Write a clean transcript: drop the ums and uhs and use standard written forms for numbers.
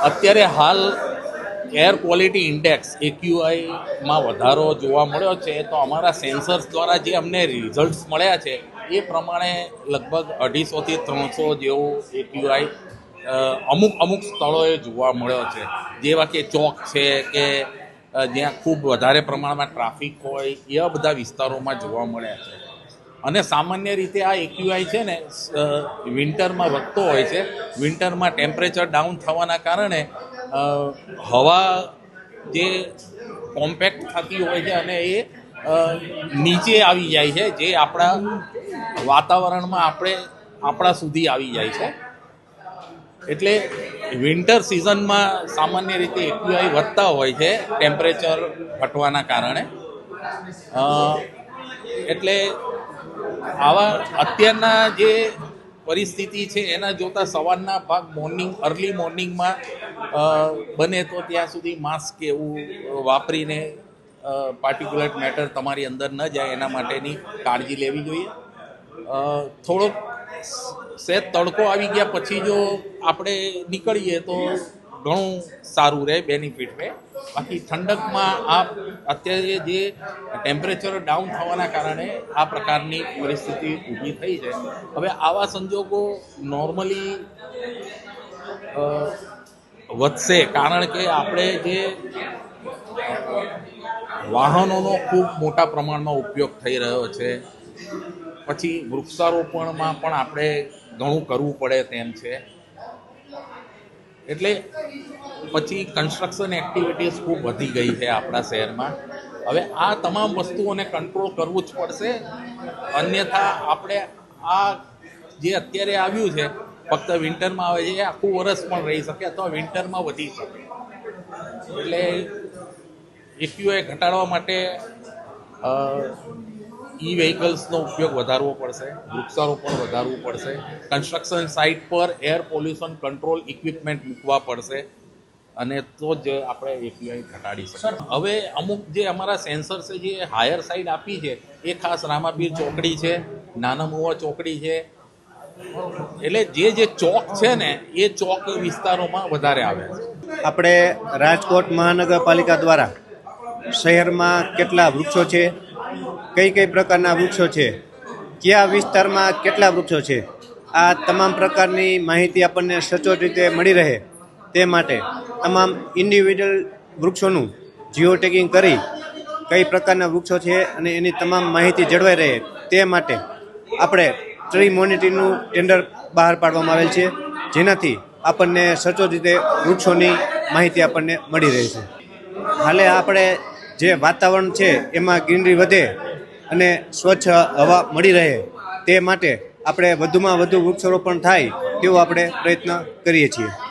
અત્યારે હાલ air quality index AQIમાં વધારો જોવા મળ્યો છે. તો અમારા સેન્સર્સ દ્વારા જે અમને રિઝલ્ટ્સ મળ્યા છે એ પ્રમાણે લગભગ 250થી 300 જેવો AQI અમુક સ્થળોએ જોવા મળ્યો છે, જેવા કે ચોક છે કે જ્યાં ખૂબ વધારે પ્રમાણમાં ટ્રાફિક હોય એવા બધા વિસ્તારોમાં જોવા મળ્યા છે. અને સામાન્ય રીતે આ AQI છે ને વિન્ટરમાં વધતો હોય છે. વિન્ટરમાં ટેમ્પરેચર ડાઉન થવાના કારણે હવા જે કોમ્પેક્ટ થતી હોય છે અને એ નીચે આવી જાય છે, જે આપણા વાતાવરણમાં આપણા સુધી આવી જાય છે. એટલે વિન્ટર સિઝનમાં સામાન્ય રીતે AQI વધતા હોય છે ટેમ્પરેચર ઘટવાના કારણે. એટલે આવા અત્યારના જે પરિસ્થિતિ છે એના જોતાં સવારના ભાગ અર્લી મોર્નિંગમાં બને તો ત્યાં સુધી માસ્ક એવું વાપરીને પાર્ટિક્યુલેટ મેટર તમારી અંદર ન જાય એના માટેની કાળજી લેવી જોઈએ. થોડોક સહેજ તડકો આવી ગયા પછી જો આપણે નીકળીએ તો ઘણું સારું રહે, બેનિફિટ રહે. બાકી ઠંડકમાં અત્યારે જે ટેમ્પરેચર ડાઉન થવાના કારણે આ પ્રકારની પરિસ્થિતિ ઊભી થઈ છે. હવે આવા સંજોગો નોર્મલી વધશે, કારણ કે આપણે જે વાહનોનો ખૂબ મોટા પ્રમાણમાં ઉપયોગ થઈ રહ્યો છે, પછી વૃક્ષારોપણમાં પણ આપણે ઘણું કરવું પડે તેમ છે. એટલે પછી કન્સ્ટ્રક્શન એક્ટિવિટીઝ ખૂબ વધી ગઈ છે આપણા શહેરમાં. હવે આ તમામ વસ્તુઓને કંટ્રોલ કરવું જ પડશે, અન્યથા આપણે આ જે અત્યારે આવ્યું છે ફક્ત વિન્ટરમાં આવે છે એ આખું વર્ષ પણ રહી શકે અથવા વિન્ટરમાં વધી શકે. એટલે AQI ઘટાડવા માટે વ્હીકલ્સનો ઉપયોગ વધારવો પડશે, વૃક્ષારોપણ વધારવું પડશે, કન્સ્ટ્રક્શન સાઇટ પર એર પોલ્યુશન કંટ્રોલ ઇક્વિપમેન્ટ મૂકવા પડશે, અને તો જ આપણે AQI ઘટાડી શકીએ. હવે અમુક જે અમારા સેન્સર્સે જે હાયર સાઇડ આપી છે એ ખાસ રામાપીર ચોકડી છે, નાના મુવા ચોકડી છે. એટલે જે ચોક છે ને એ ચોક વિસ્તારોમાં વધારે આવે છે. આપણે રાજકોટ મહાનગરપાલિકા દ્વારા શહેરમાં કેટલા વૃક્ષો છે, કઈ પ્રકારના વૃક્ષો છે, કયા વિસ્તારમાં કેટલા વૃક્ષો છે, આ તમામ પ્રકારની માહિતી આપણને સચોટ રીતે મળી રહે તે માટે તમામ ઇન્ડિવિજ્યુઅલ વૃક્ષોનું જીઓ ટેગિંગ કરી કઈ પ્રકારના વૃક્ષો છે અને એની તમામ માહિતી જળવાઈ રહે તે માટે આપણે ટ્રી મોનિટરિંગનું ટેન્ડર બહાર પાડવામાં આવેલ છે, જેનાથી આપણને સચોટ રીતે વૃક્ષોની માહિતી આપણને મળી રહે છે. હાલે આપણે જે વાતાવરણ છે એમાં ગ્રીનરી વધે અને સ્વચ્છ હવા મળી રહે તે માટે આપણે વધુમાં વધુ વૃક્ષારોપણ થાય તેવો આપણે પ્રયત્ન કરીએ છીએ.